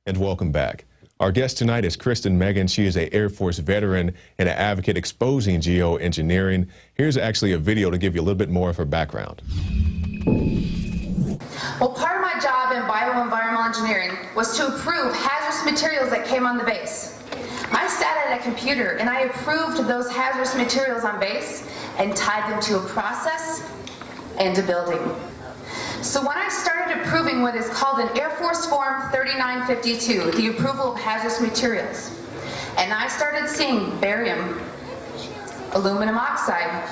And welcome back. Our guest tonight is Kristen Megan. She is an Air Force veteran and an advocate exposing geoengineering. Here's actually a video to give you a little bit more of her background. Well, part of my job in bioenvironmental engineering was to approve hazardous materials that came on the base. I sat at a computer and I approved those hazardous materials on base and tied them to a process and a building. So when I started approving what is called an Air Force Form 3952, the approval of hazardous materials, and I started seeing barium, aluminum oxide,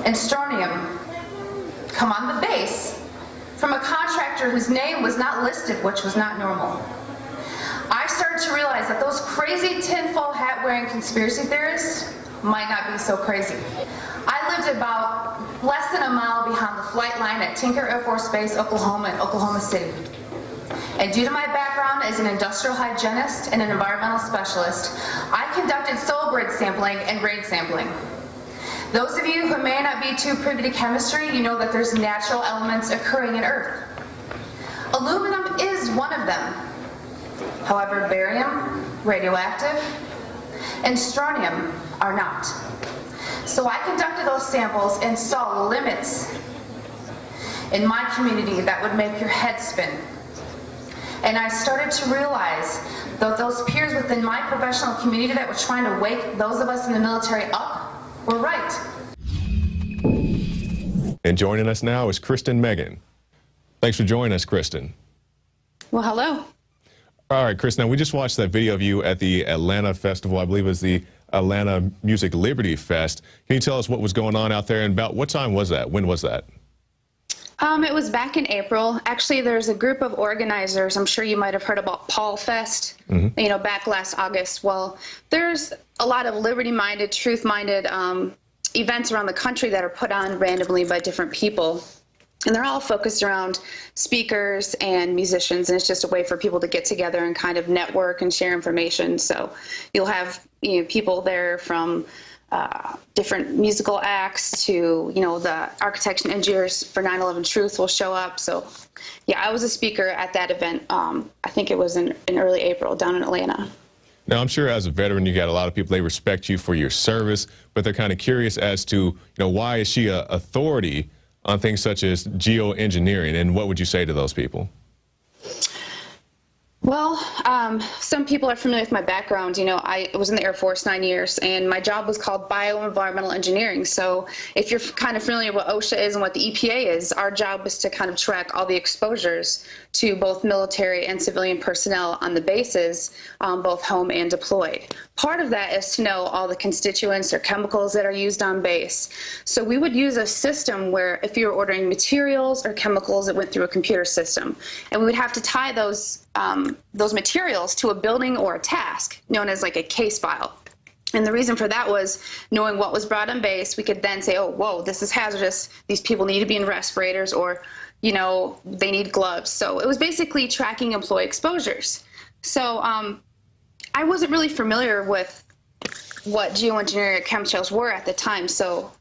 and strontium come on the base from a contractor whose name was not listed, which was not normal, I started to realize that those crazy tinfoil hat wearing conspiracy theorists might not be so crazy. I lived about less than a mile behind the flight line at Tinker Air Force Base, Oklahoma, in Oklahoma City. And due to my background as an industrial hygienist and an environmental specialist, I conducted soil grid sampling and grade sampling. Those of you who may not be too privy to chemistry, you know that there's natural elements occurring in Earth. Aluminum is one of them. However, barium, radioactive, and strontium are not. So I conducted those samples and saw limits in my community that would make your head spin. And I started to realize that those peers within my professional community that were trying to wake those of us in the military up were right. And joining us now is Kristen Megan. Thanks for joining us, Kristen. Well, hello. All right, Kristen, we just watched that video of you at the Atlanta Festival. I believe it was the Atlanta Music Liberty Fest. Can you tell us what was going on out there and about what time was that? When was that? It was back in April. Actually, there's a group of organizers. I'm sure you might have heard about Paul Fest, you know, back last August. Well, there's a lot of liberty-minded, truth-minded events around the country that are put on randomly by different people. And they're all focused around speakers and musicians, and it's just a way for people to get together and kind of network and share information. So you'll have people there from different musical acts to, the architects and engineers for 9/11 Truth will show up. So yeah, I was a speaker at that event. I think it was in early April down in Atlanta. Now, I'm sure as a veteran, you got a lot of people, they respect you for your service, but they're kind of curious as to, why is she an authority on things such as geoengineering, and what would you say to those people? Well, some people are familiar with my background. I was in the Air Force 9 years, and my job was called bioenvironmental engineering. So if you're kind of familiar with what OSHA is and what the EPA is, our job was to kind of track all the exposures to both military and civilian personnel on the bases, both home and deployed. Part of that is to know all the constituents or chemicals that are used on base. So we would use a system where if you were ordering materials or chemicals, it went through a computer system, and we would have to tie those materials to a building or a task known as like a case file. And the reason for that was knowing what was brought on base, we could then say, oh, whoa, this is hazardous. These people need to be in respirators, or, they need gloves. So it was basically tracking employee exposures. So I wasn't really familiar with what geoengineering or chemtrails were at the time. So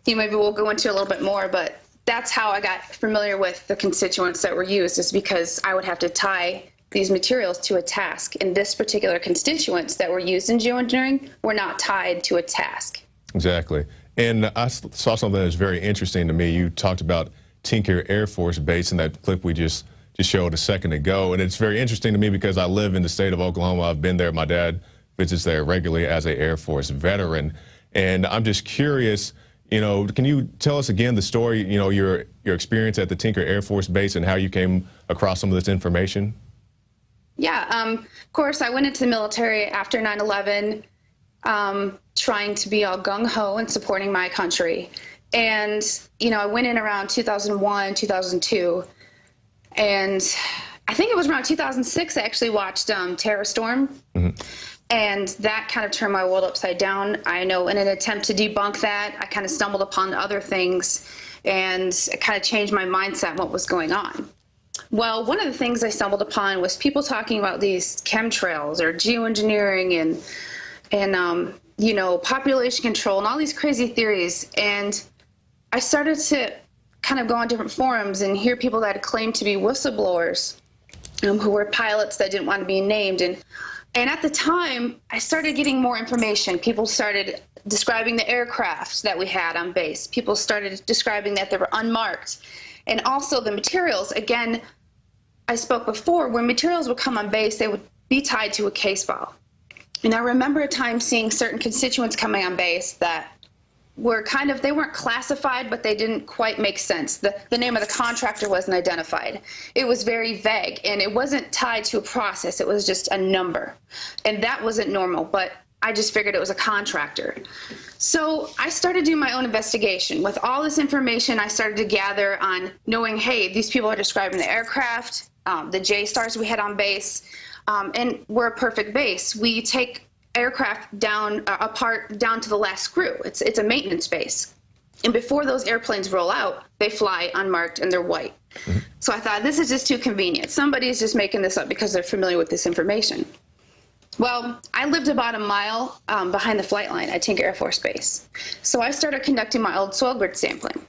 maybe we'll go into a little bit more, but that's how I got familiar with the constituents that were used, is because I would have to tie these materials to a task. And this particular constituents that were used in geoengineering were not tied to a task. Exactly. And I saw something that was very interesting to me. You talked about Tinker Air Force Base in that clip we just showed a second ago. And it's very interesting to me because I live in the state of Oklahoma. I've been there. My dad visits there regularly as an Air Force veteran. And I'm just curious, can you tell us again the story, your experience at the Tinker Air Force Base and how you came across some of this information? Yeah, of course, I went into the military after 9/11, trying to be all gung-ho and supporting my country. And, I went in around 2001, 2002, and I think it was around 2006 I actually watched Terror Storm. And that kind of turned my world upside down. I know in an attempt to debunk that, I kind of stumbled upon other things, and it kind of changed my mindset and what was going on. Well, one of the things I stumbled upon was people talking about these chemtrails or geoengineering and population control and all these crazy theories. And I started to kind of go on different forums and hear people that claim to be whistleblowers who were pilots that didn't want to be named. And at the time, I started getting more information. People started describing the aircraft that we had on base. People started describing that they were unmarked. And also the materials. Again, I spoke before, when materials would come on base, they would be tied to a case file. And I remember a time seeing certain constituents coming on base that were they weren't classified, but they didn't quite make sense. The name of the contractor wasn't identified. It was very vague, and it wasn't tied to a process. It was just a number. And that wasn't normal, but I just figured it was a contractor. So I started doing my own investigation. With all this information I started to gather on knowing, hey, these people are describing the aircraft, the J-stars we had on base, and we're a perfect base. We take aircraft apart down to the last screw. It's a maintenance base. And before those airplanes roll out, they fly unmarked and they're white. Mm-hmm. So I thought, this is just too convenient. Somebody's just making this up because they're familiar with this information. Well, I lived about a mile behind the flight line at Tinker Air Force Base. So I started conducting my old soil grid sampling.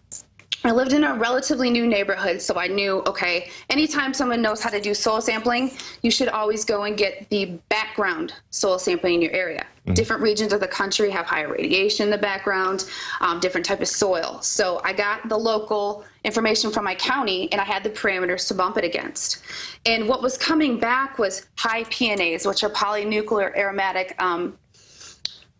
I lived in a relatively new neighborhood, so I knew, okay, anytime someone knows how to do soil sampling, you should always go and get the background soil sampling in your area. Mm-hmm. Different regions of the country have higher radiation in the background, different type of soil. So I got the local information from my county, and I had the parameters to bump it against. And what was coming back was high PNAs, which are polynuclear aromatic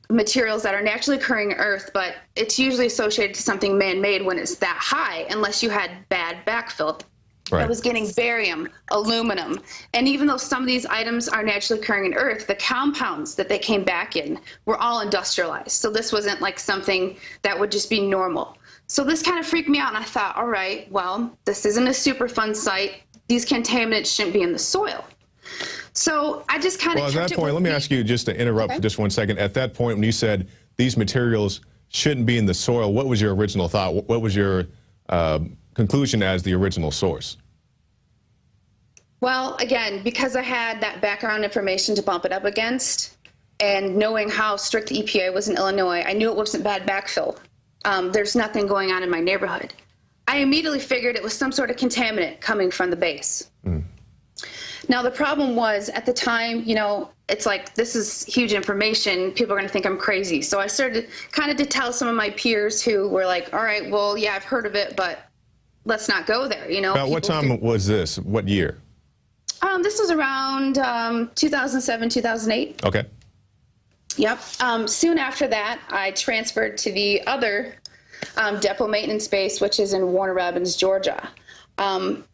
materials that are naturally occurring in Earth, but it's usually associated to something man-made when it's that high, unless you had bad backfill. Right. I was getting barium, aluminum, and even though some of these items are naturally occurring in Earth, the compounds that they came back in were all industrialized. So this wasn't like something that would just be normal. So this kind of freaked me out, and I thought, all right, well, this isn't a Superfund site. These contaminants shouldn't be in the soil. So I just kind of Well, at that point, let me ask you just to interrupt for just 1 second. At that point, when you said these materials shouldn't be in the soil, what was your original thought? What was your conclusion as the original source? Well, again, because I had that background information to bump it up against, and knowing how strict the EPA was in Illinois, I knew it wasn't bad backfill. There's nothing going on in my neighborhood. I immediately figured it was some sort of contaminant coming from the base. Mm. Now, the problem was, at the time, you know, it's like, this is huge information. People are going to think I'm crazy. So I started kind of to tell some of my peers who were like, all right, well, yeah, I've heard of it, but let's not go there, you know. About what time was this? What year? This was around 2007, 2008. Okay. Yep. Soon after that, I transferred to the other depot maintenance base, which is in Warner Robins, Georgia.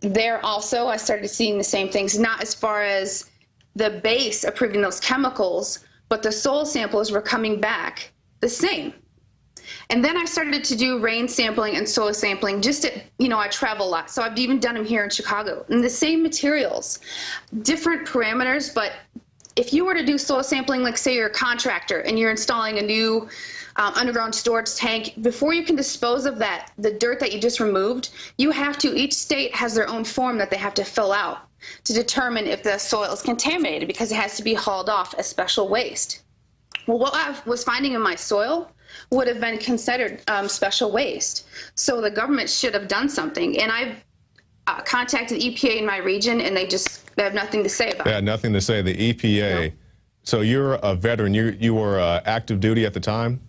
There also, I started seeing the same things, not as far as the base approving those chemicals, but the soil samples were coming back the same. And then I started to do rain sampling and soil sampling just at, you know, I travel a lot. So I've even done them here in Chicago. And the same materials, different parameters, but if you were to do soil sampling, like say you're a contractor and you're installing a new underground storage tank, before you can dispose of that, the dirt that you just removed, you have to, each state has their own form that they have to fill out to determine if the soil is contaminated, because it has to be hauled off as special waste. Well, what I was finding in my soil would have been considered special waste. So the government should have done something. And I've contacted EPA in my region, and they have nothing to say about it. Yeah, nothing to say. The EPA. No. So you're a veteran. You were active duty at the time?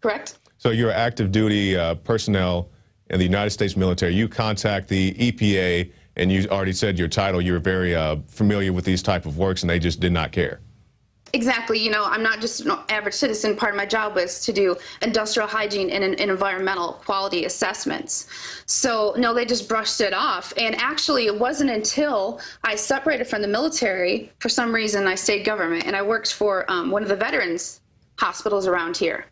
Correct. So you're active duty personnel in the United States military. You contact the EPA, and you already said your title. You're very familiar with these type of works, and they just did not care. Exactly. You know, I'm not just an average citizen. Part of my job was to do industrial hygiene and environmental quality assessments. So, no, they just brushed it off. And actually, it wasn't until I separated from the military, for some reason, I stayed government, and I worked for one of the veterans hospitals around here.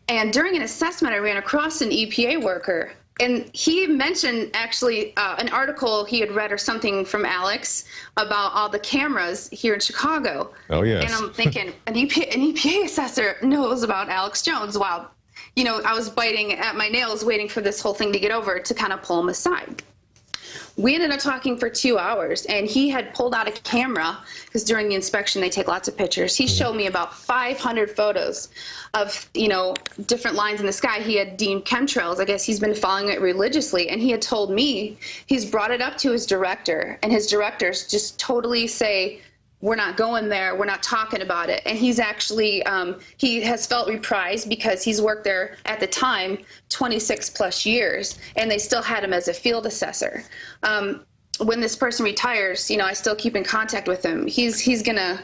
And during an assessment, I ran across an EPA worker, and he mentioned actually an article he had read or something from Alex about all the cameras here in Chicago. Oh, yes. And I'm thinking, an EPA assessor knows about Alex Jones. Wow. You know, I was biting at my nails waiting for this whole thing to get over to kind of pull him aside. We ended up talking for 2 hours, and he had pulled out a camera, because during the inspection they take lots of pictures. He showed me about 500 photos of, you know, different lines in the sky he had deemed chemtrails. I guess he's been following it religiously, and he had told me he's brought it up to his director, and his directors just totally say, we're not going there, we're not talking about it. And he's actually, he has felt reprised because he's worked there at the time 26 plus years, and they still had him as a field assessor. When this person retires, you know, I still keep in contact with him. He's gonna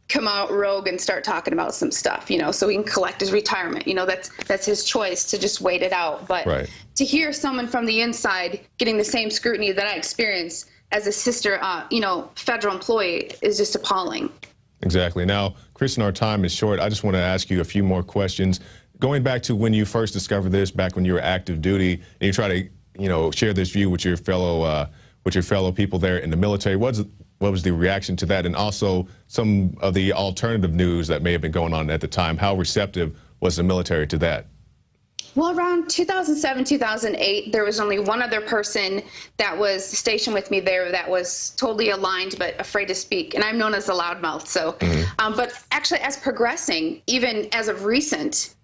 come out rogue and start talking about some stuff, you know, so he can collect his retirement. You know, that's his choice to just wait it out. But to hear someone from the inside getting the same scrutiny that I experienced as a sister, you know, federal employee is just appalling. Exactly. Now, Kristen, our time is short. I just want to ask you a few more questions. Going back to when you first discovered this, back when you were active duty, and you try to, you know, share this view with your fellow people there in the military, what was the reaction to that? And also some of the alternative news that may have been going on at the time. How receptive was the military to that? Well, around 2007, 2008, there was only one other person that was stationed with me there that was totally aligned but afraid to speak, and I'm known as the loudmouth. So, but actually, as progressing, even as of recent,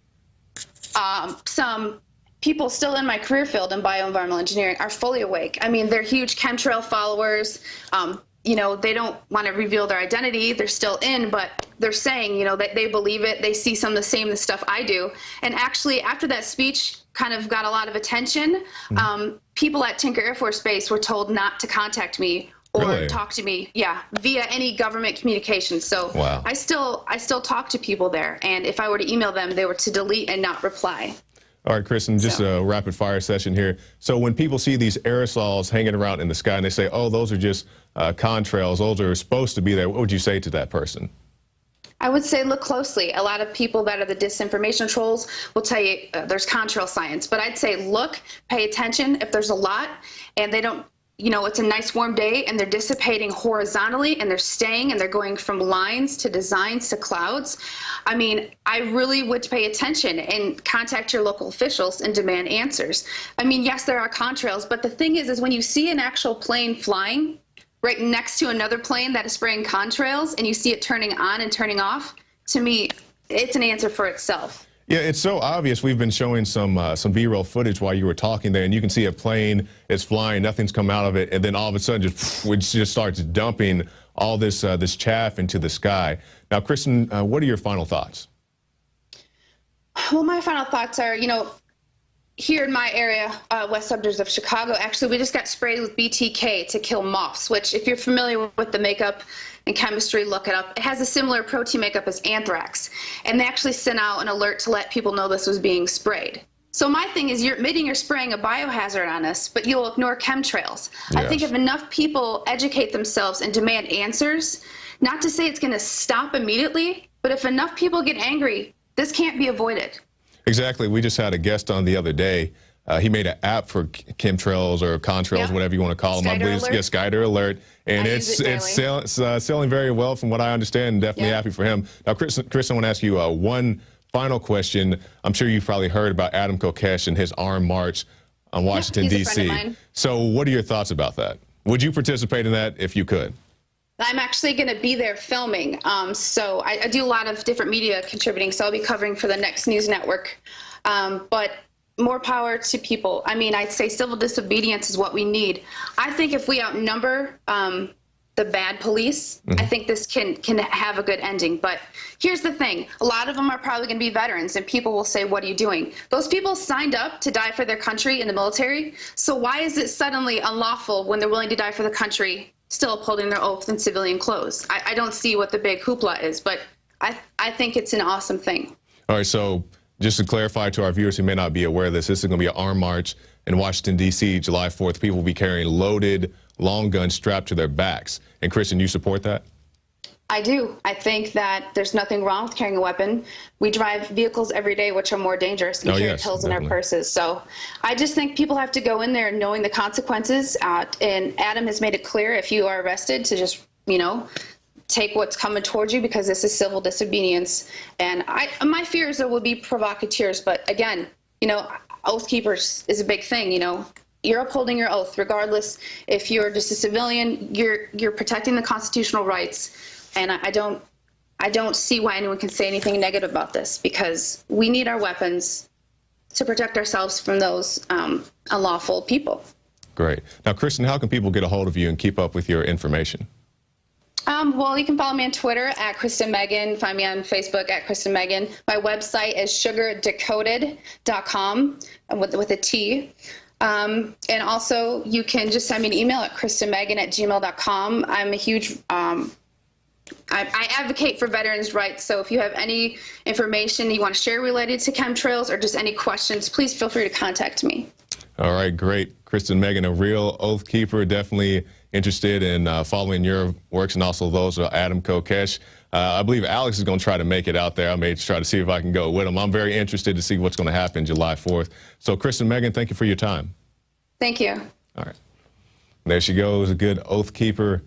some people still in my career field in bioenvironmental engineering are fully awake. I mean, they're huge chemtrail followers. You know, they don't want to reveal their identity. They're still in, but they're saying, you know, that they believe it. They see some of the same stuff I do. And actually, after that speech kind of got a lot of attention, people at Tinker Air Force Base were told not to contact me or talk to me, via any government communications. So I still talk to people there. And if I were to email them, they were to delete and not reply. All right, Kristen, just a rapid fire session here. So when people see these aerosols hanging around in the sky and they say, oh, those are just contrails, those are supposed to be there, what would you say to that person? I would say look closely. A lot of people that are the disinformation trolls will tell you there's contrail science, but I'd say look, pay attention. If there's a lot and they don't, you know, it's a nice warm day and they're dissipating horizontally and they're staying and they're going from lines to designs to clouds. I mean, I really would pay attention and contact your local officials and demand answers. I mean, yes, there are contrails, but the thing is when you see an actual plane flying right next to another plane that is spraying contrails and you see it turning on and turning off, to me, it's an answer for itself. Yeah, it's so obvious. We've been showing some B-roll footage while you were talking there, and you can see a plane is flying, nothing's come out of it, and then all of a sudden it just starts dumping all this this chaff into the sky. Now, Kristen, what are your final thoughts? Well, my final thoughts are, you know, here in my area, west suburbs of Chicago, actually, we just got sprayed with BTK to kill moths, which if you're familiar with the makeup and chemistry, look it up. It has a similar protein makeup as anthrax. And they actually sent out an alert to let people know this was being sprayed. So my thing is you're admitting you're spraying a biohazard on us, but you'll ignore chemtrails. Yes. I think if enough people educate themselves and demand answers, not to say it's going to stop immediately, but if enough people get angry, this can't be avoided. Exactly. We just had a guest on the other day. He made an app for chemtrails or contrails, whatever you want to call them. I believe it's Skyder Alert, and it's selling very well from what I understand, and definitely happy for him. Now, Chris, I want to ask you one final question. I'm sure you've probably heard about Adam Kokesh and his armed march on Washington, D.C. So what are your thoughts about that? Would you participate in that if you could? I'm actually going to be there filming. So I do a lot of different media contributing, so I'll be covering for the Next News Network. But more power to people. I mean, I'd say civil disobedience is what we need. I think if we outnumber the bad police, I think this can have a good ending. But here's the thing. A lot of them are probably going to be veterans, and people will say, what are you doing? Those people signed up to die for their country in the military, so why is it suddenly unlawful when they're willing to die for the country, still upholding their oath in civilian clothes? I don't see what the big hoopla is, but I think it's an awesome thing. All right, so just to clarify to our viewers who may not be aware of this is going to be an armed march in Washington, D.C., July 4th. People will be carrying loaded long guns strapped to their backs. And, Kristen, you support that? I do. I think that there's nothing wrong with carrying a weapon. We drive vehicles every day which are more dangerous and carry pills in our purses. So I just think people have to go in there knowing the consequences. And Adam has made it clear if you are arrested to just, you know, take what's coming towards you because this is civil disobedience. And my fear is there will be provocateurs. But again, you know, oath keepers is a big thing, you know. you're upholding your oath, regardless if you're just a civilian. You're protecting the constitutional rights, and I don't see why anyone can say anything negative about this, because we need our weapons to protect ourselves from those unlawful people. Great. Now, Kristen, how can people get a hold of you and keep up with your information? Well, you can follow me on Twitter at Kristen Megan. Find me on Facebook at Kristen Megan. My website is sugardecoded.com with a T. And also, you can just send me an email at kristenmegan@gmail.com. I'm a huge I advocate for veterans' rights, so if you have any information you want to share related to chemtrails or just any questions, please feel free to contact me. All right, great. Kristen Megan, a real oath keeper, definitely interested in following your works and also those of Adam Kokesh. I believe Alex is going to try to make it out there. I may try to see if I can go with him. I'm very interested to see what's going to happen July 4th. So, Kristen Megan, thank you for your time. Thank you. All right. There she goes, a good oath keeper.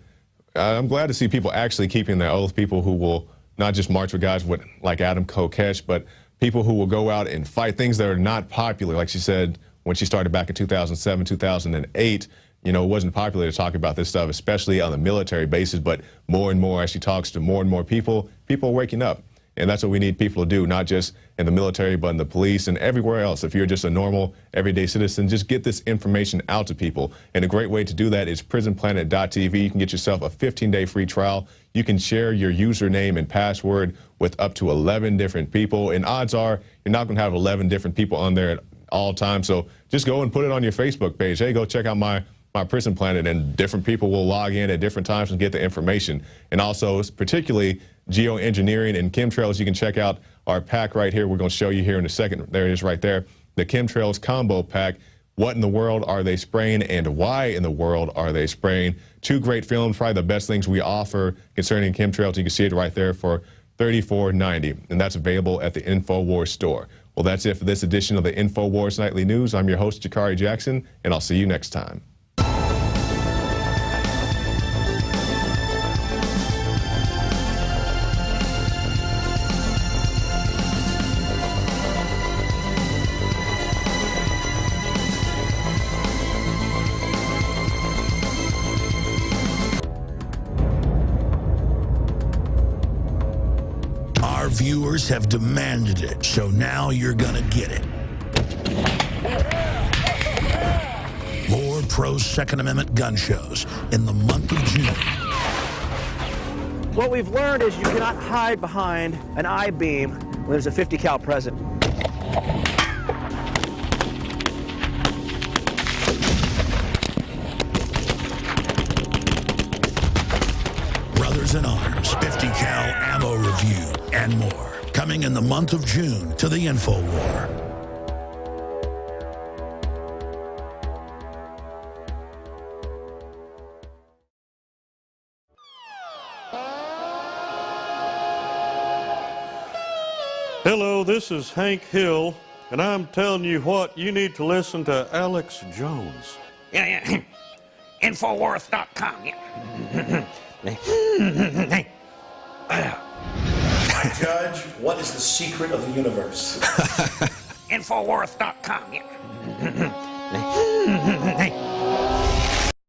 I'm glad to see people actually keeping their oath, people who will not just march with guys like Adam Kokesh, but people who will go out and fight things that are not popular. Like she said, when she started back in 2007, 2008, it wasn't popular to talk about this stuff, especially on a military basis, but more and more as she talks to more and more people are waking up. And that's what we need people to do, not just in the military, but in the police and everywhere else. If you're just a normal, everyday citizen, just get this information out to people. And a great way to do that is prisonplanet.tv. You can get yourself a 15-day free trial. You can share your username and password with up to 11 different people. And odds are you're not going to have 11 different people on there at all times. So just go and put it on your Facebook page. Hey, go check out my Prison Planet, and different people will log in at different times and get the information. And also, particularly geoengineering and chemtrails, you can check out our pack right here. We're going to show you here in a second. There it is right there. The Chemtrails Combo Pack. What in the world are they spraying, and why in the world are they spraying? Two great films, probably the best things we offer concerning chemtrails. You can see it right there for $34.90, and that's available at the InfoWars store. Well, that's it for this edition of the InfoWars Nightly News. I'm your host, Jakari Jackson, and I'll see you next time. Our viewers have demanded it, so now you're gonna get it. More pro-Second Amendment gun shows in the month of June. What we've learned is you cannot hide behind an I-beam when there's a 50 cal present. Brothers in Arms, 50 cal ammo review, and more. Coming in the month of June to the InfoWar. Hello, this is Hank Hill, and I'm telling you what, you need to listen to Alex Jones. Yeah. Infowars.com. Judge, what is the secret of the universe? Infowars.com.